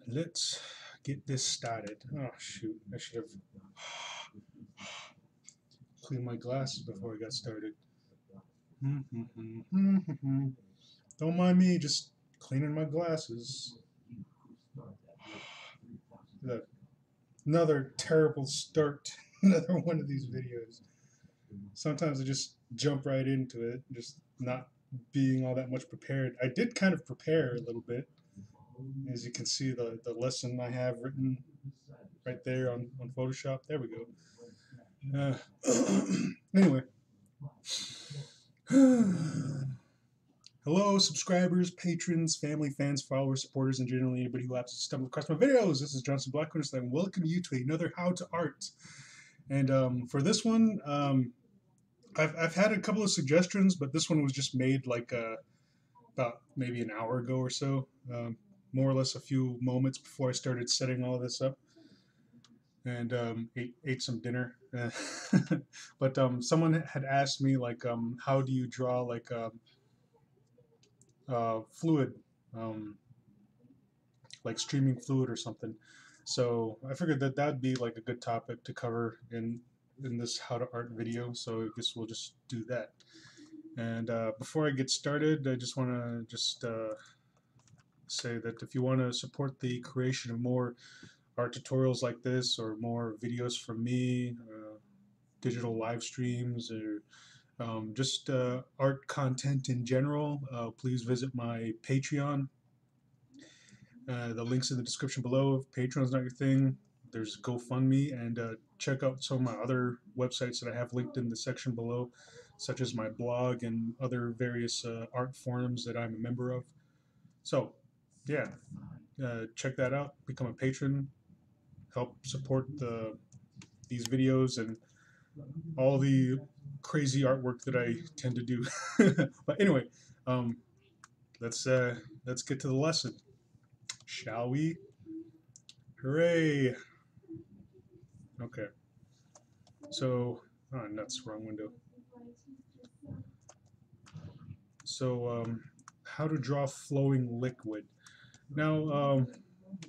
Let's get this started. Oh shoot, I should have cleaned my glasses before I got started. Don't mind me, just cleaning my glasses. Look, another terrible start. Another one of these videos. Sometimes I just jump right into it, just not being all that much prepared. I did kind of prepare a little bit. As you can see, the lesson I have written right there on Photoshop. There we go. Anyway. Hello, subscribers, patrons, family, fans, followers, supporters, and generally anybody who happens to stumble across my videos. This is Johnston Blackhorse, and I welcome you to another How to Art. And for this one, I've had a couple of suggestions, but this one was just made like about maybe an hour ago or so, more or less a few moments before I started setting all this up, and ate some dinner. But someone had asked me like, how do you draw like fluid, um, like streaming fluid or something. So I figured that that'd be like a good topic to cover in this how to art video. So I guess we'll just do that. And before I get started, I just want to say that if you want to support the creation of more art tutorials like this or more videos from me, digital live streams, or just art content in general, please visit my Patreon. The link's in the description below. If Patreon's not your thing, there's GoFundMe, and check out some of my other websites that I have linked in the section below, such as my blog and other various art forums that I'm a member of. So, yeah, check that out. Become a patron. Help support these videos and all the crazy artwork that I tend to do. But anyway, um, let's get to the lesson, shall we? Hooray! Okay. So, oh, nuts, wrong window. So, how to draw flowing liquid. Now,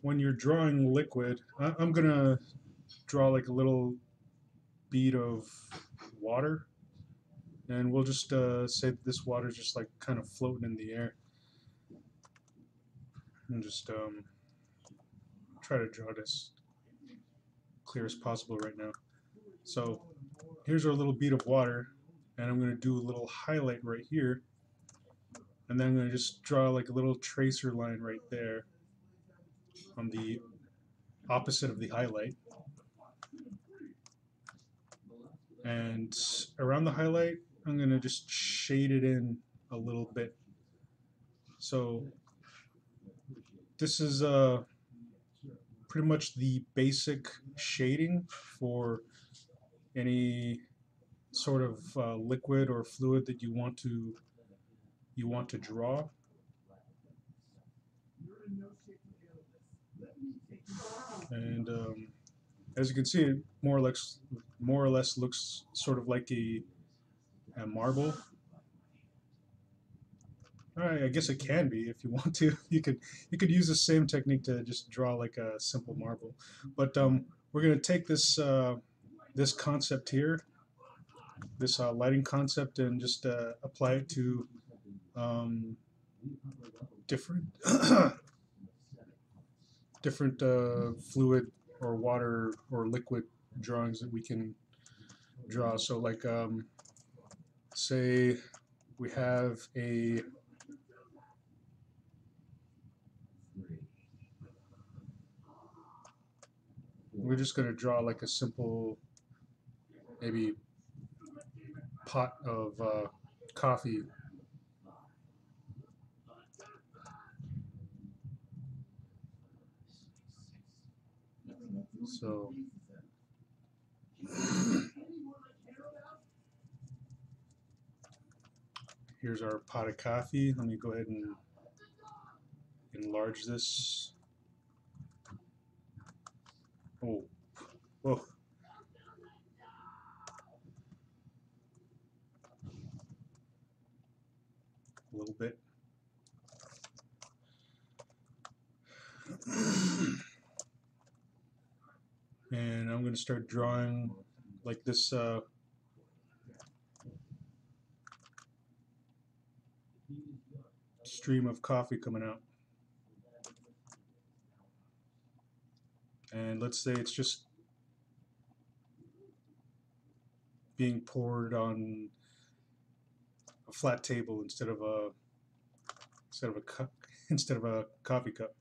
when you're drawing liquid, I'm gonna draw like a little bead of water, and we'll just say that this water is just like kind of floating in the air, and just try to draw this clear as possible right now. So, here's our little bead of water, and I'm gonna do a little highlight right here. And then I'm going to just draw like a little tracer line right there on the opposite of the highlight. And around the highlight, I'm going to just shade it in a little bit. So this is pretty much the basic shading for any sort of liquid or fluid that you want to draw. And as you can see, it more or less looks sort of like a marble. I guess it can be if you want to. You could use the same technique to just draw like a simple marble. But we're gonna take this this concept here, this lighting concept, and just apply it to um, different different fluid or water or liquid drawings that we can draw. So like say we have a we're just going to draw like a simple maybe pot of coffee. So here's our pot of coffee. Let me go ahead and enlarge this. Oh, whoa. A little bit. And I'm going to start drawing like this stream of coffee coming out. And let's say it's just being poured on a flat table instead of a cup, instead of a coffee cup.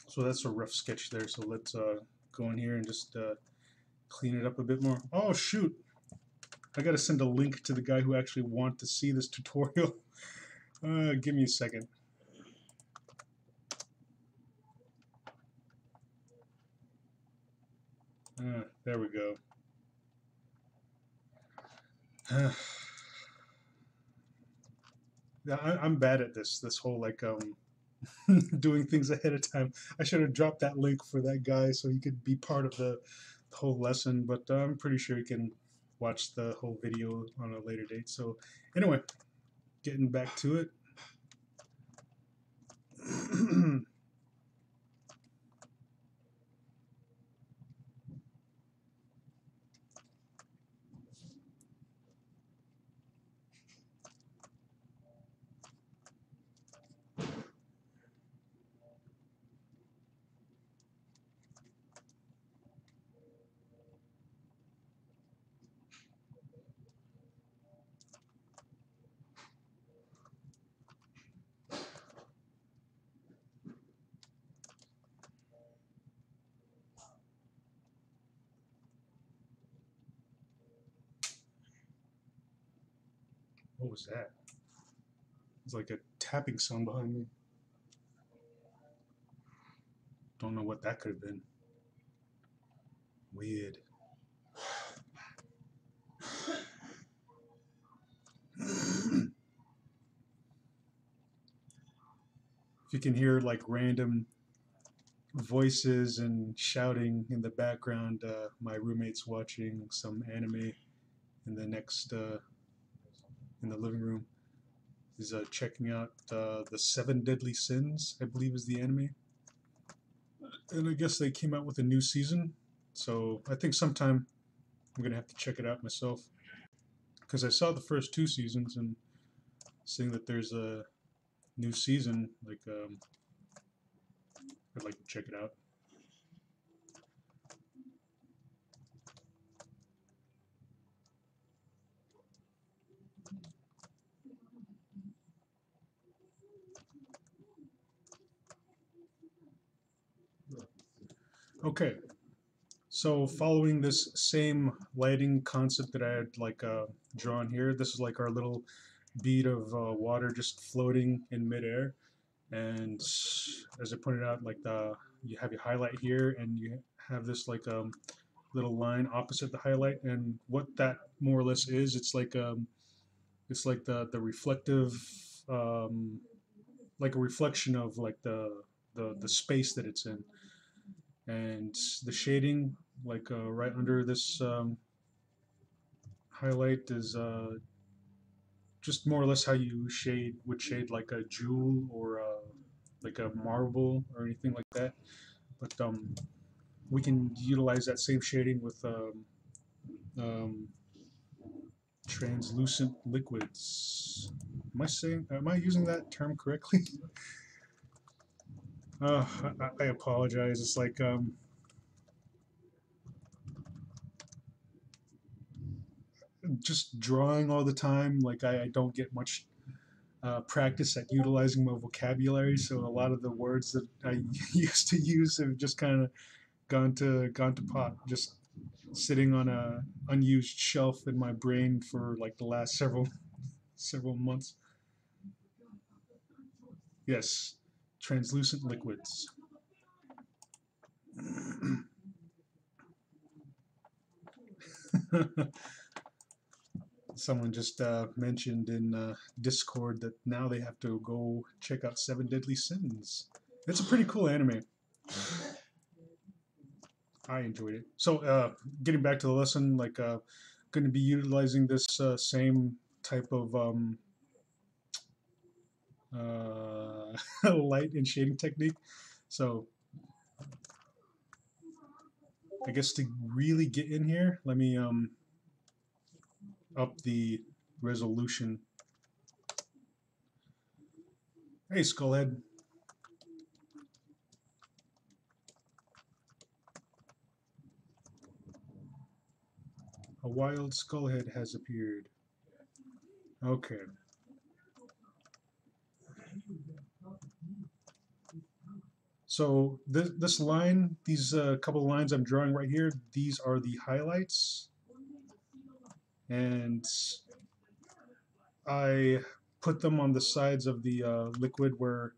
So that's a rough sketch there. So let's go in here and just clean it up a bit more. Oh shoot! I gotta send a link to the guy who actually wants to see this tutorial. Give me a second. There we go. Yeah, I'm bad at this whole like doing things ahead of time. I should have dropped that link for that guy so he could be part of the whole lesson, but I'm pretty sure he can watch the whole video on a later date. So anyway, getting back to it. What was that? It's like a tapping sound behind me. Don't know what that could have been. Weird. If you can hear like random voices and shouting in the background, my roommate's watching some anime in the next in the living room. He's checking out the 7 Deadly Sins, I believe is the anime. And I guess they came out with a new season, so I think sometime I'm gonna have to check it out myself, because I saw the first 2 seasons, and seeing that there's a new season, like I'd like to check it out. Okay, so following this same lighting concept that I had like drawn here, this is like our little bead of water just floating in midair. And as I pointed out, like you have your highlight here, and you have this like little line opposite the highlight. And what that more or less is, it's like the reflective, like a reflection of like the space that it's in. And the shading, like right under this highlight, is just more or less how you would shade like a jewel or like a marble or anything like that. But we can utilize that same shading with um, translucent liquids. Am I using that term correctly? I apologize. It's like just drawing all the time. Like I don't get much practice at utilizing my vocabulary, so a lot of the words that I used to use have just kind of gone to pot, just sitting on a unused shelf in my brain for like the last several months. Yes, translucent liquids. Someone just mentioned in Discord that now they have to go check out 7 Deadly Sins. It's a pretty cool anime. I enjoyed it. So, getting back to the lesson, like, going to be utilizing this same type of light and shading technique. So I guess to really get in here, let me up the resolution. Hey, Skullhead. A wild Skullhead has appeared. Okay. So this line, these couple of lines I'm drawing right here, these are the highlights. And I put them on the sides of the liquid where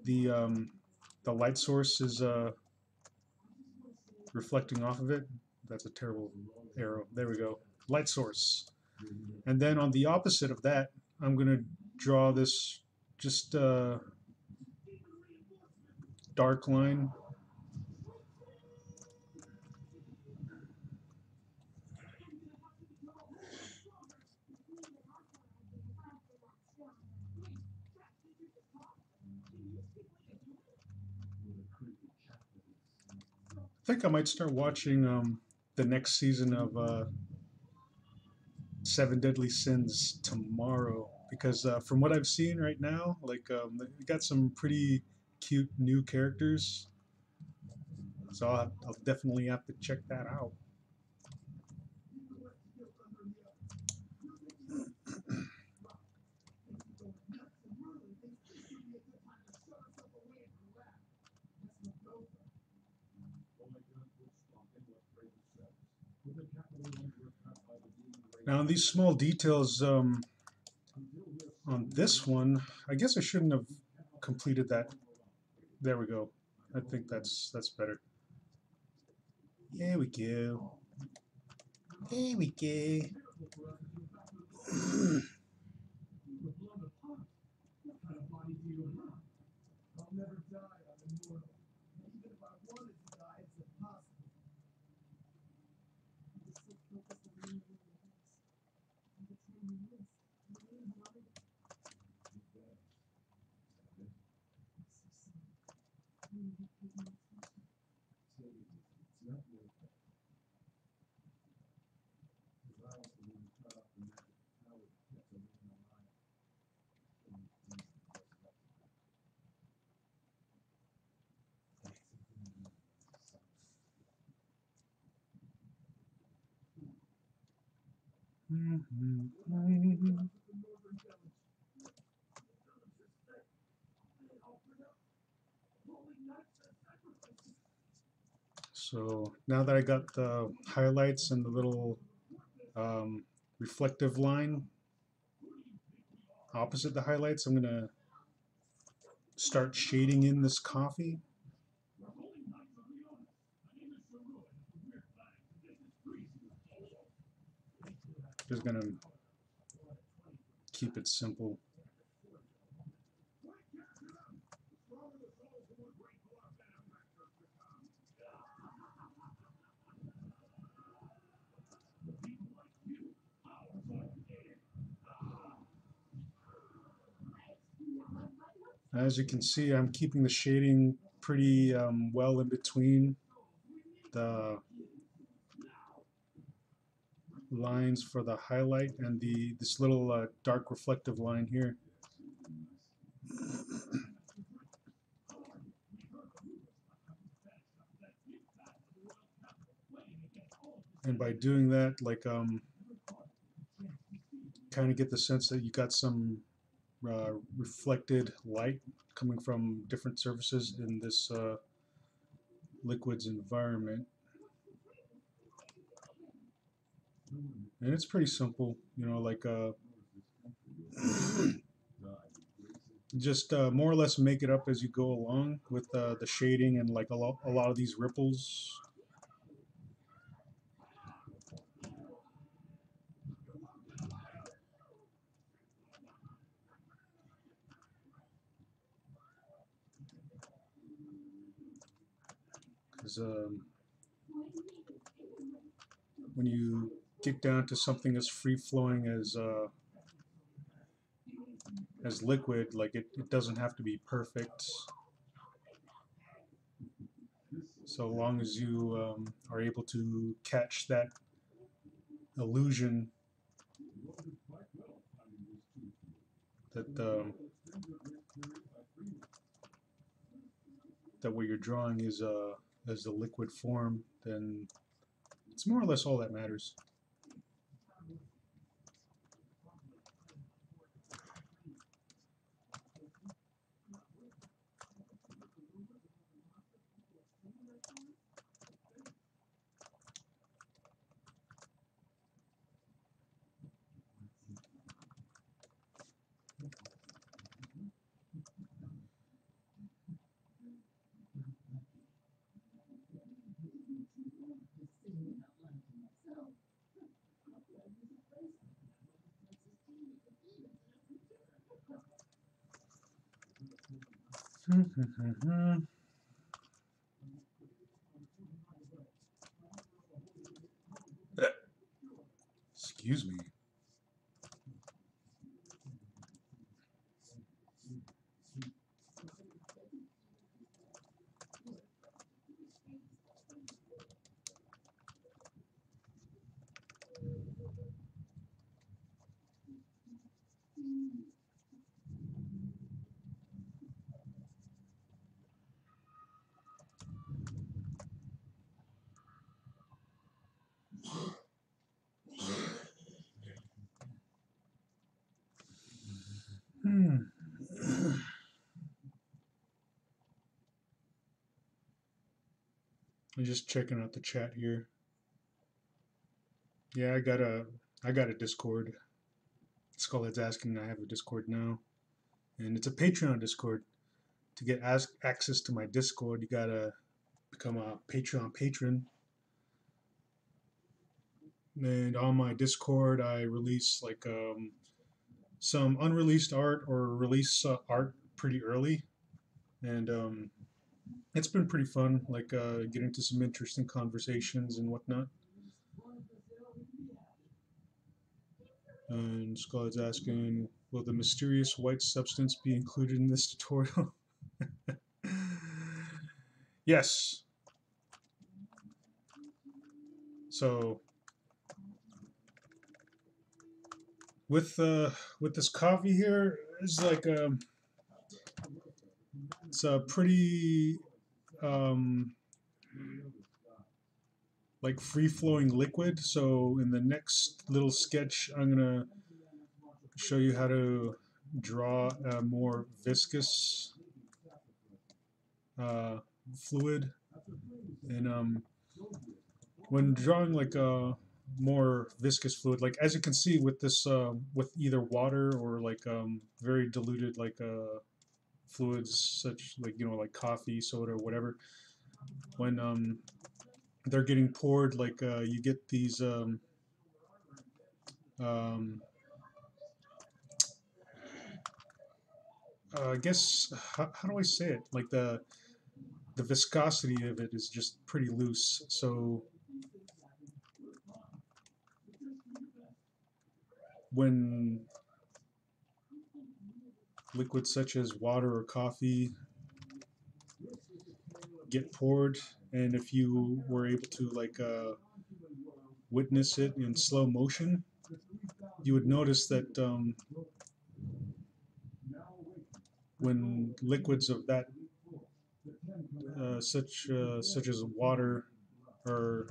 the light source is reflecting off of it. That's a terrible arrow. There we go. Light source. And then on the opposite of that, I'm going to draw this just dark line. I think I might start watching the next season of Seven Deadly Sins tomorrow because from what I've seen right now, like we got some pretty cute new characters, so I'll definitely have to check that out. Now, these small details on this one, I guess I shouldn't have completed that. There we go. I think that's better. There we go. There we go. So now that I got the highlights and the little reflective line opposite the highlights, I'm gonna start shading in this coffee. Just gonna keep it simple. As you can see, I'm keeping the shading pretty well in between the lines for the highlight and this little dark reflective line here. And by doing that, like kind of get the sense that you got some reflected light coming from different surfaces in this liquid's environment. And it's pretty simple, you know, like just more or less make it up as you go along with the shading and like a lot of these ripples. Because when you get down to something as free-flowing as liquid, like it doesn't have to be perfect, so long as you are able to catch that illusion that that what you're drawing is as a liquid form, then it's more or less all that matters. Excuse me. I'm just checking out the chat here. Yeah, I got a Discord. Skullhead's asking I have a Discord now, and it's a Patreon Discord. To get access to my Discord, you gotta become a Patreon patron. And on my Discord, I release like some unreleased art or release art pretty early, and it's been pretty fun. Like get into some interesting conversations and whatnot. And Skullhead's asking, will the mysterious white substance be included in this tutorial? Yes. So with this coffee here, it's like it's a pretty like free flowing liquid. So in the next little sketch, I'm gonna show you how to draw a more viscous fluid. And when drawing like a more viscous fluid, like as you can see with this, with either water or like very diluted like fluids, such like like coffee, soda, whatever, when they're getting poured, like you get these um, I guess how do I say it? Like the viscosity of it is just pretty loose. So when liquids such as water or coffee get poured, and if you were able to like witness it in slow motion, you would notice that when liquids of that such as water are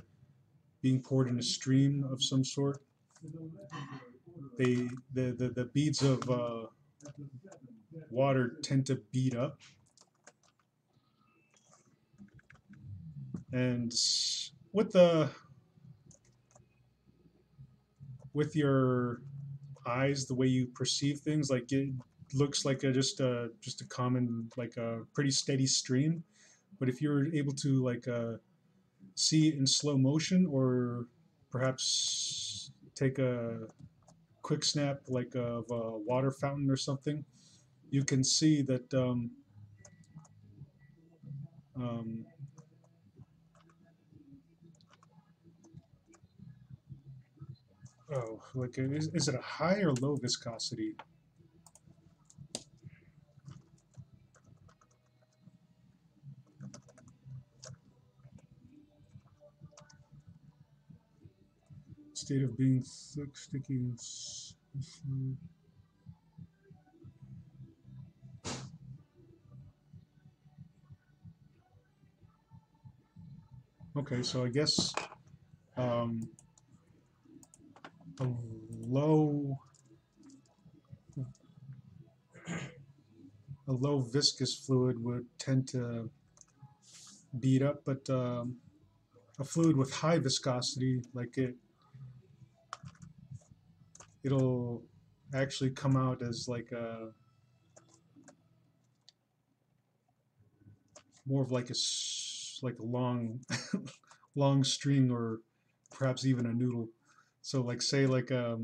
being poured in a stream of some sort, the beads of water tend to bead up, and with your eyes, the way you perceive things, like it looks like just a common, like a pretty steady stream. But if you're able to like see it in slow motion, or perhaps take a quick snap like of a water fountain or something, you can see that um, oh, like is it a high or low viscosity? State of being thick, sticky, and okay, so I guess um, a low a low viscous fluid would tend to bead up, but a fluid with high viscosity, like it'll actually come out as like a more of like like a long long string, or perhaps even a noodle. So like say like a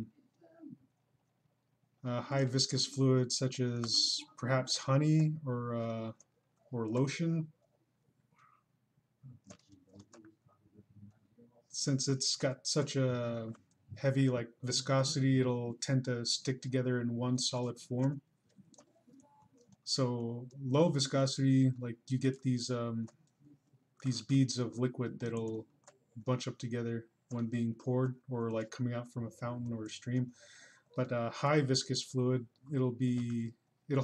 high viscous fluid such as perhaps honey or lotion, since it's got such a heavy like viscosity, it'll tend to stick together in one solid form. So low viscosity, like you get these beads of liquid that'll bunch up together when being poured or like coming out from a fountain or a stream. But high viscous fluid, it'll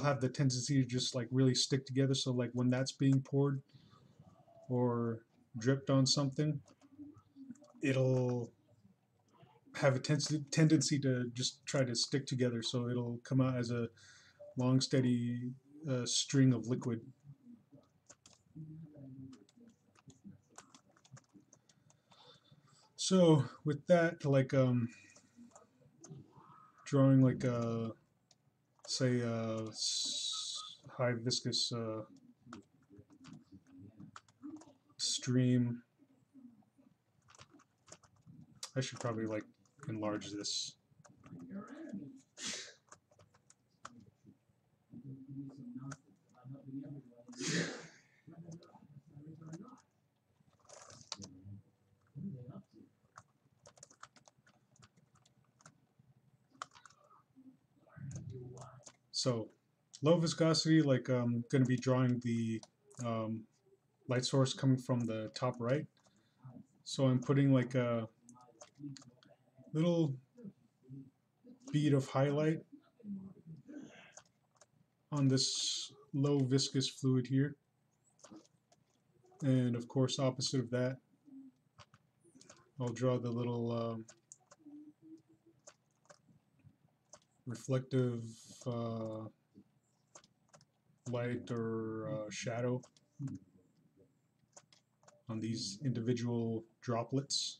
have the tendency to just like really stick together. So like when that's being poured or dripped on something, it'll have a tendency to just try to stick together. So it'll come out as a long, steady string of liquid. So with that, like drawing like a say a high viscous stream, I should probably like enlarge this. So low viscosity, like I'm going to be drawing the um, light source coming from the top right. So I'm putting like a little bead of highlight on this low viscous fluid here. And of course, opposite of that, I'll draw the little reflective light or shadow on these individual droplets.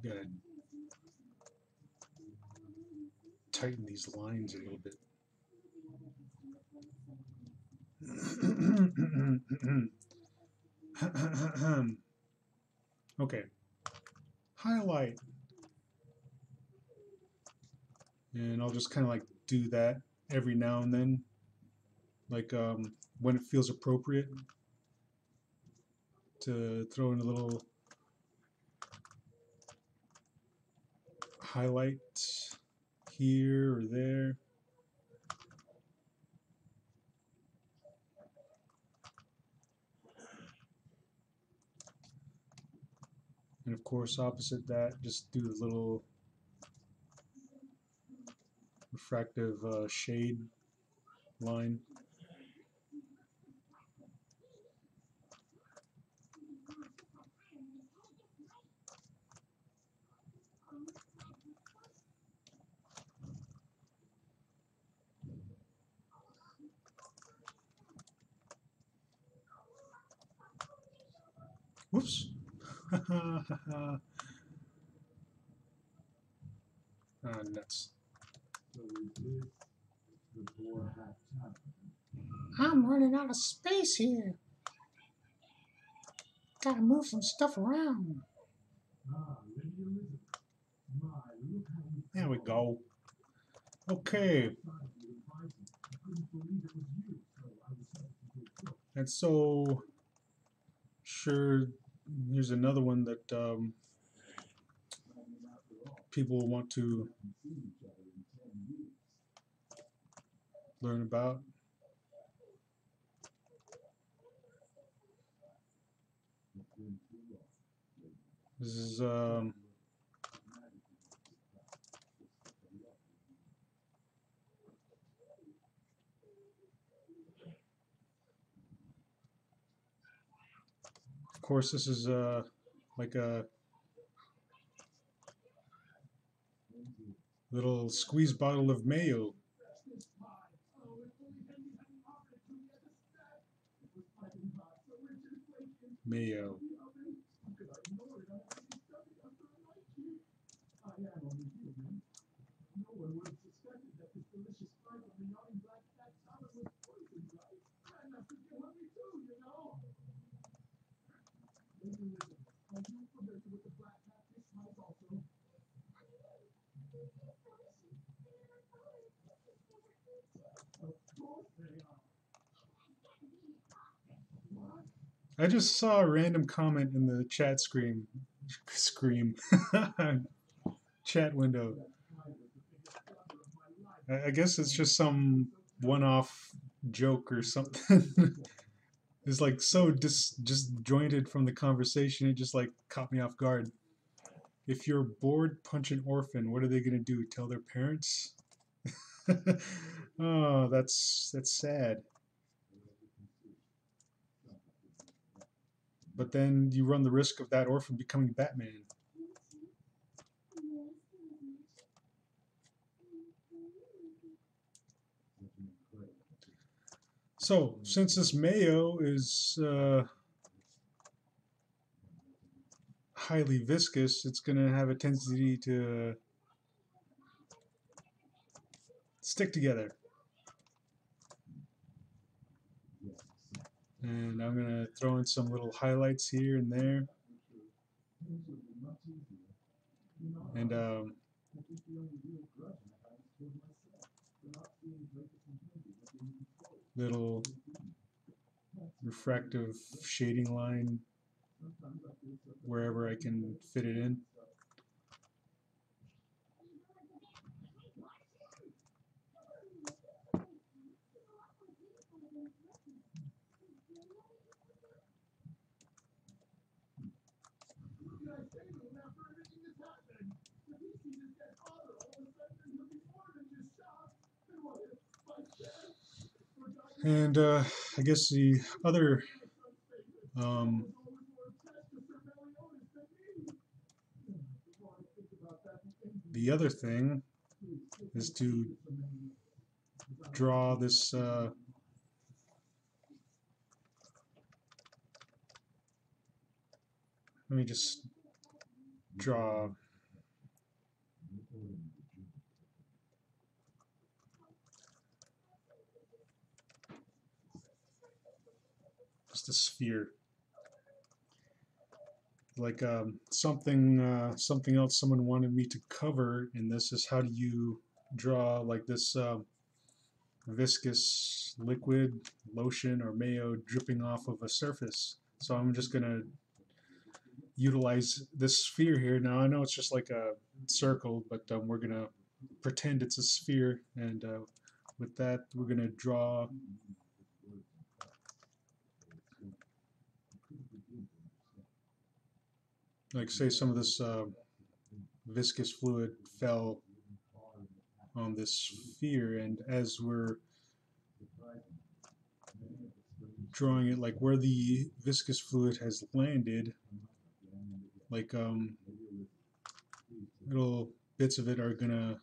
You gotta tighten these lines a little bit. Okay, highlight, and I'll just kind of like do that every now and then, like when it feels appropriate to throw in a little highlight here or there. And of course, opposite that, just do a little refractive shade line. Whoops. Nuts. I'm running out of space here. Gotta move some stuff around. There we go. Okay, and so sure, here's another one that people want to learn about. This is of course, this is like a little squeeze bottle of mayo. Mayo. I just saw a random comment in the chat scream chat window. I guess it's just some one-off joke or something. It's like so disjointed from the conversation. It just like caught me off guard. If you're bored, punch an orphan. What are they gonna do? Tell their parents? Oh, that's sad. But then you run the risk of that orphan becoming Batman. So, since this mayo is highly viscous, it's going to have a tendency to stick together. And I'm going to throw in some little highlights here and there. And little refractive shading line wherever I can fit it in. And I guess the other um, thing is to draw this let me just draw just a sphere, like something else someone wanted me to cover in this is how do you draw like this viscous liquid, lotion, or mayo dripping off of a surface. So I'm just gonna utilize this sphere here. Now I know it's just like a circle, but we're gonna pretend it's a sphere, and with that we're gonna draw like say some of this viscous fluid fell on this sphere, and as we're drawing it, like where the viscous fluid has landed, like little bits of it are gonna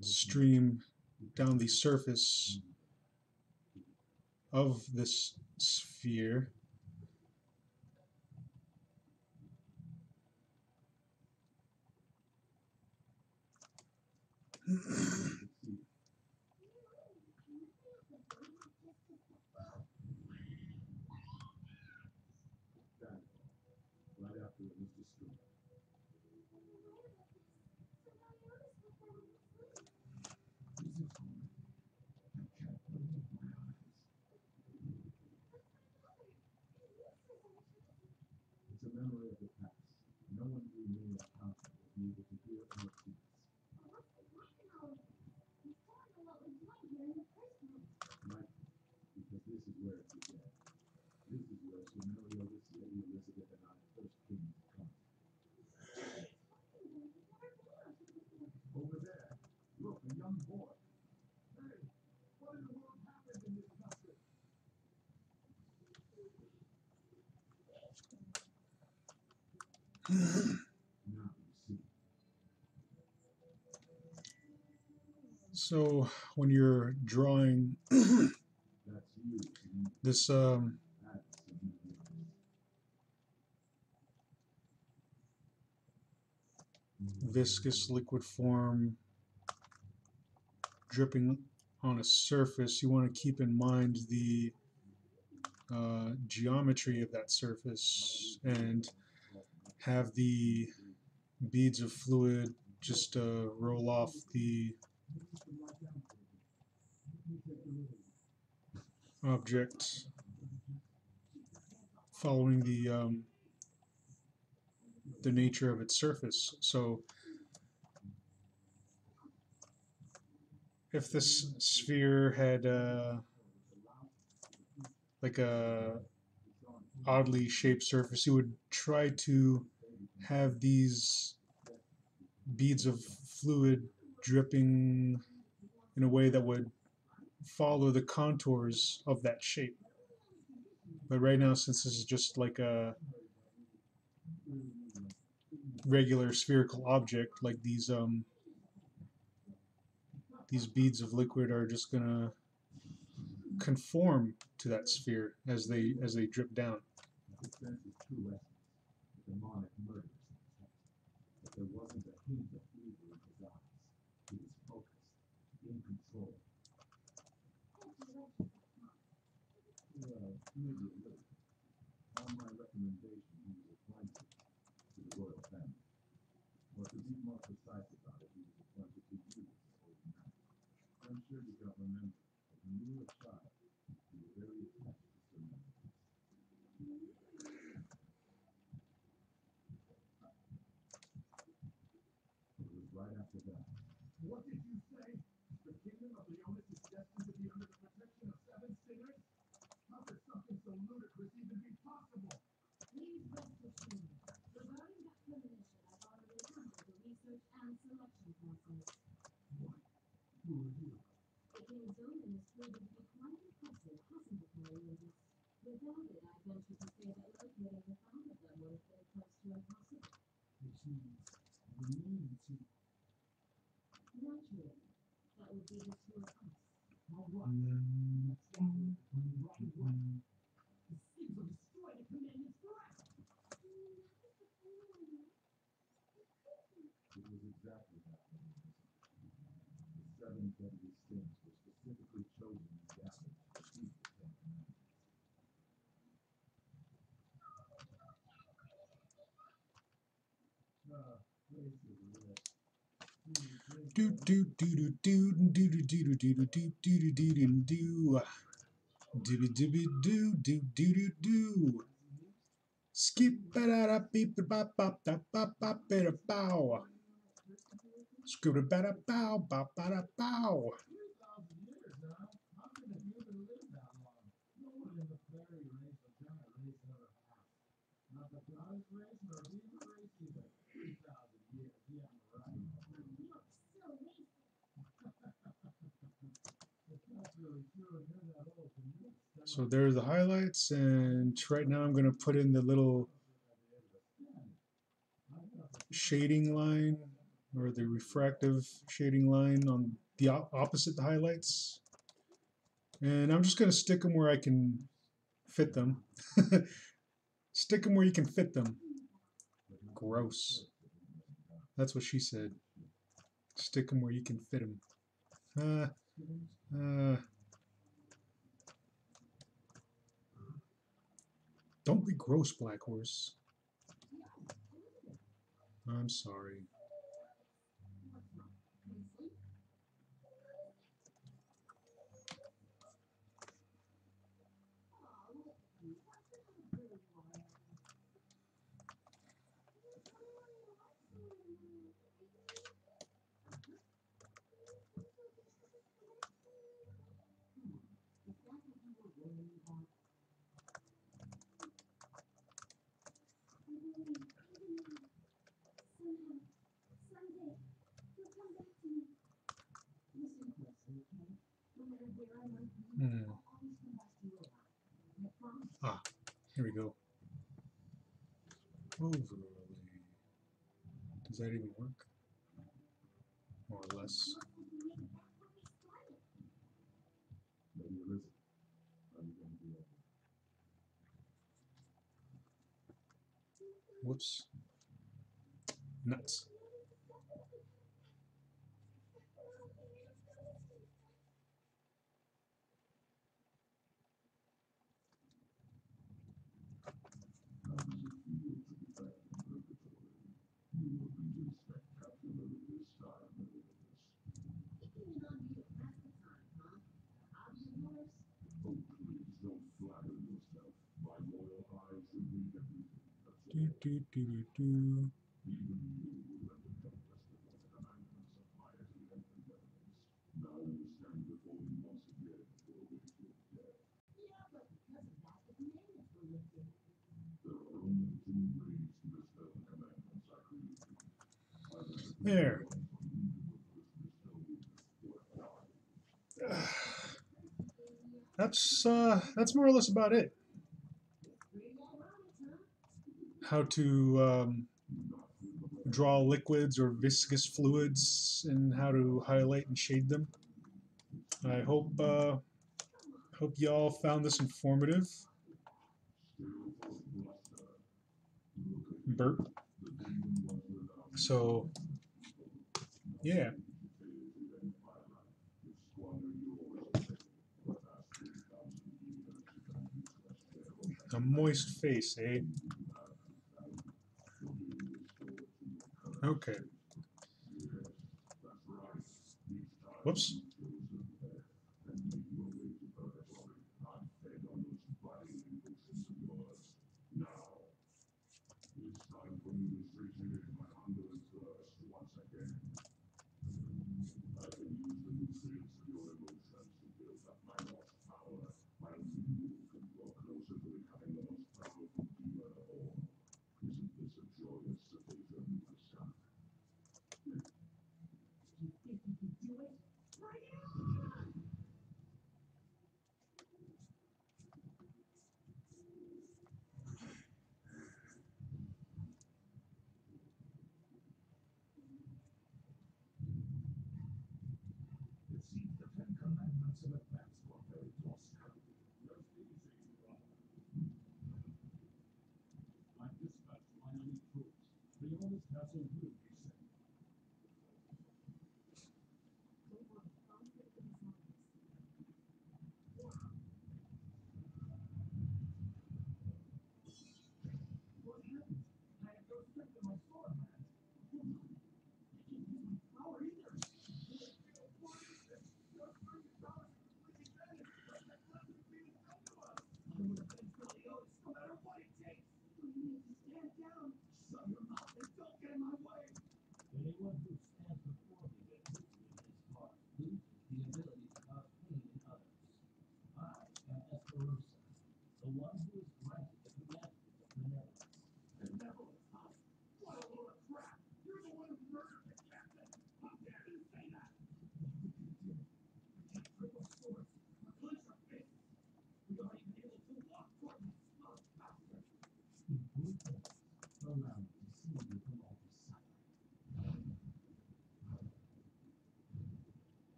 stream down the surface of this sphere. So when you're drawing this viscous liquid form dripping on a surface, you want to keep in mind the geometry of that surface and have the beads of fluid just roll off the object following the nature of its surface. So if this sphere had like a oddly shaped surface, you would try to have these beads of fluid dripping in a way that would follow the contours of that shape. But right now, since this is just like a regular spherical object, like these beads of liquid are just gonna conform to that sphere as they drip down. Do do do do do do do do do do do do do do do dibby dibby do do do do do skip it out a beep bop bop da bop bop it a bow scoot it better bow bop bada bow. So there's the highlights, and right now I'm going to put in the little shading line or the refractive shading line on the opposite the highlights, and I'm just going to stick them where I can fit them. Stick them where you can fit them. Gross. That's what she said. Stick them where you can fit them. Don't be gross, Blackhorse. I'm sorry. Ah, here we go. Overlay. Does that even work? More or less. Whoops. Nuts. Do, do, do, do, do. There. That's more or less about it. How to draw liquids or viscous fluids and how to highlight and shade them. I hope y'all found this informative. Burp. So yeah. A moist face, eh? Okay. Whoops.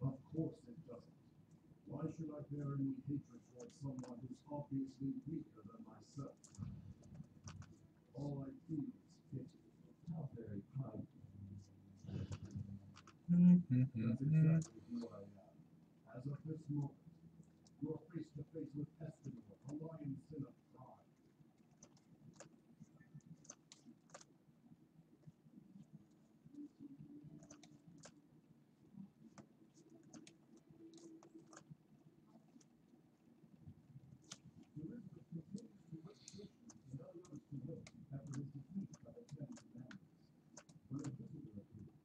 Of course it doesn't. Why should I bear any hatred towards someone who's obviously weaker than myself? All I feel is pity. How very kind. That's exactly who I am. As of this moment, you're face to face with Espenor, a lion sin of pride. Elizabeth continues to wish Christian to Meliodas to live after his defeat by the Ten Commandments. When a visitor appears,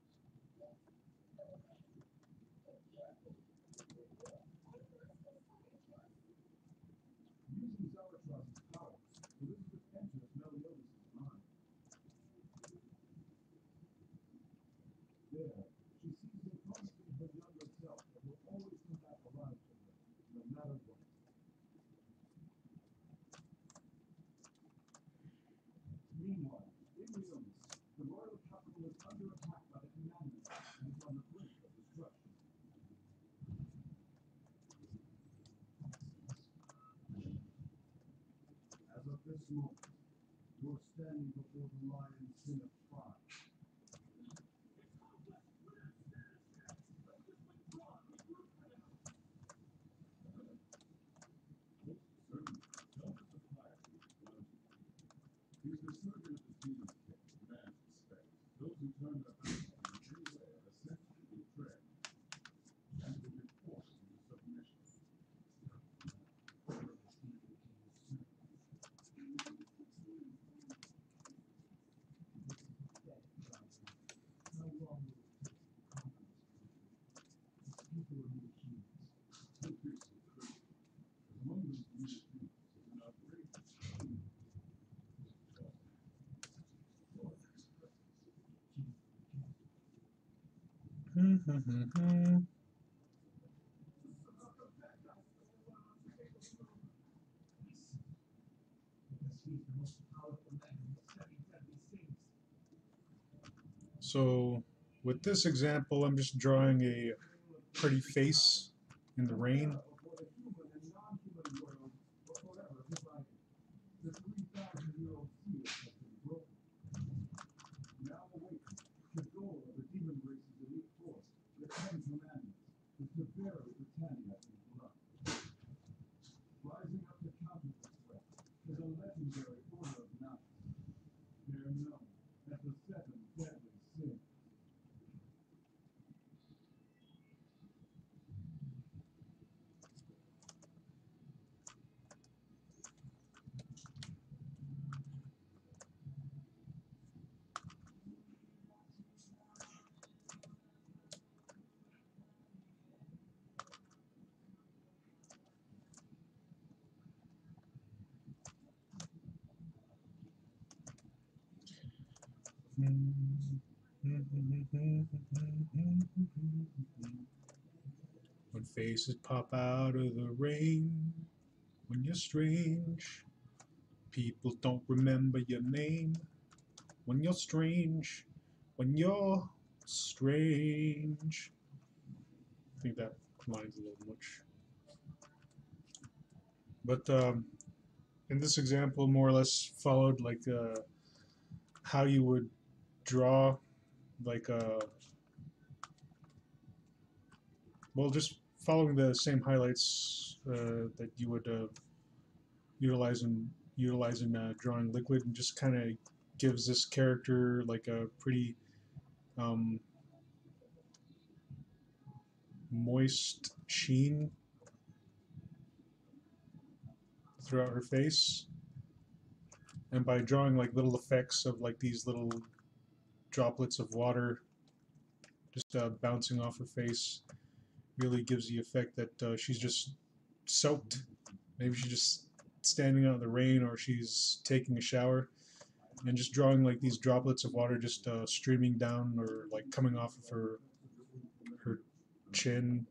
using Zarathus's powers, Elizabeth enters Meliodas' mind. There, she sees him the lion's sin of pride. He's the servant of the demon king, man's respect. Those who turn their backs on him in any way are essentially betrayed, and will be forced into submission. How long will it take to conquer this country? These people are mere humans. So fiercely Christian. Among those mere humans is an outrageous So with this example, I'm just drawing a pretty face in the rain. The 3,000-year-old seal has been broken. Now awakened, the goal of the demon race's elite force, the Ten Commandments, is to bury Britannia in blood. Rising up to counter this threat is a legendary order of knights. They are known as the Seven Deadly Sins. When faces pop out of the rain, when you're strange, people don't remember your name. When you're strange, when you're strange. I think that line's a little much. But in this example, more or less followed like how you would draw like well, just following the same highlights that you would utilize in drawing liquid, and just kind of gives this character like a pretty moist sheen throughout her face. And by drawing like little effects of like these little droplets of water just bouncing off her face, really gives the effect that she's just soaked. Maybe she's just standing out in the rain, or she's taking a shower, and just drawing like these droplets of water just streaming down or like coming off of her chin.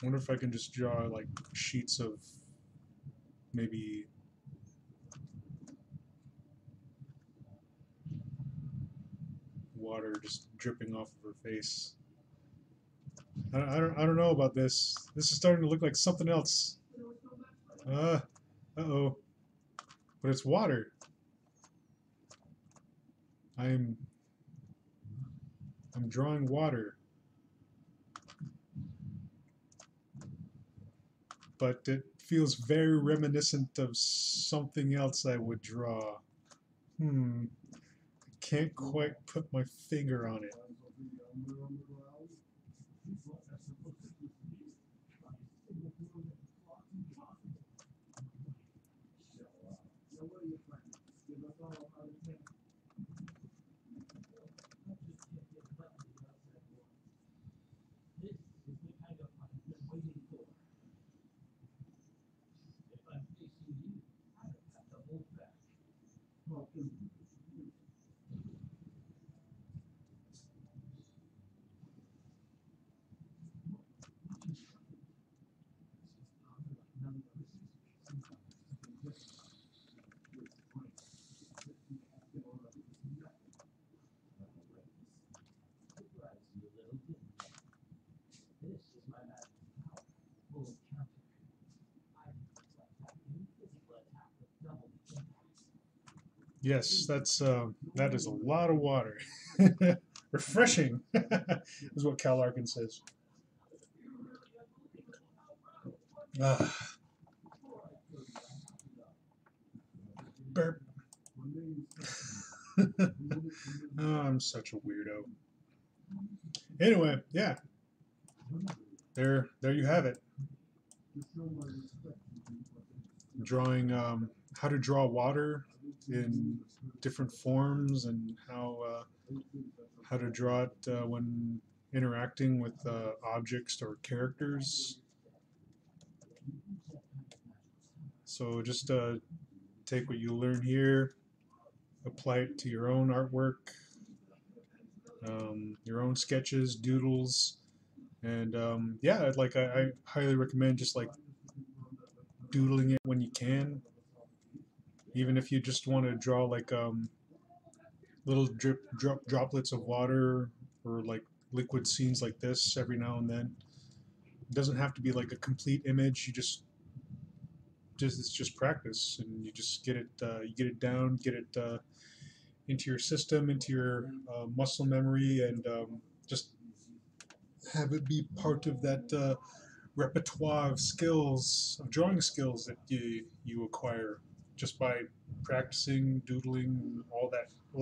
I wonder if I can just draw like sheets of maybe water just dripping off of her face. I don't know about this. This is starting to look like something else. Uh-oh. But it's water. I'm drawing water. But it feels very reminiscent of something else I would draw. I can't quite put my finger on it. Yes, that is a lot of water. Refreshing is what Cal Arkin says. Ah, burp. Oh, I'm such a weirdo. Anyway, yeah, there you have it. Drawing how to draw water in different forms and how to draw it when interacting with objects or characters. So just take what you learn here, apply it to your own artwork, your own sketches, doodles, and yeah, I highly recommend just like doodling it when you can, even if you just want to draw like little droplets of water or like liquid scenes like this every now and then. It doesn't have to be like a complete image. You just it's just practice, and you get it down, get it into your system, into your muscle memory, and just have it be part of that repertoire of skills, of drawing skills that you acquire just by practicing, doodling, all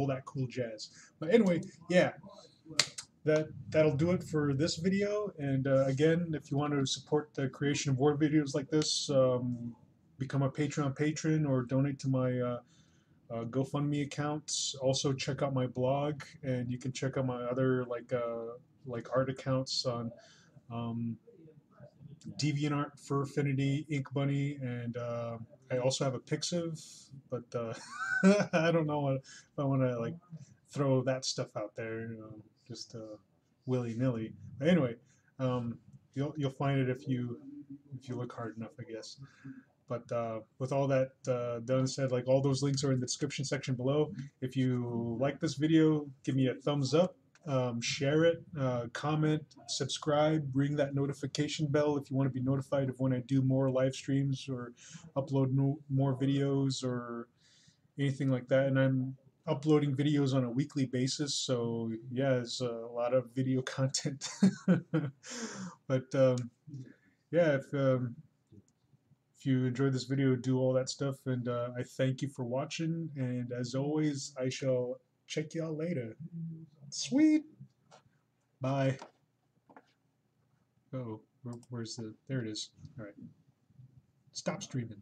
that cool jazz. But anyway, yeah, that'll do it for this video. And again, if you want to support the creation of more videos like this, become a Patreon patron or donate to my GoFundMe accounts. Also, check out my blog, and you can check out my other like art accounts on um, DeviantArt, Fur Affinity, Ink Bunny, and I also have a Pixiv, but I don't know if I want to like throw that stuff out there, just willy nilly. But anyway, you'll find it if you look hard enough, I guess. But with all that done said, like all those links are in the description section below. If you like this video, give me a thumbs up, share it, comment, subscribe, ring that notification bell if you want to be notified of when I do more live streams or upload more videos or anything like that. And I'm uploading videos on a weekly basis, so yeah, there's a lot of video content. But yeah, if you enjoyed this video, do all that stuff, and I thank you for watching. And as always, I shall check y'all later. Sweet. Bye. Oh, where's the? There it is. All right. Stop streaming.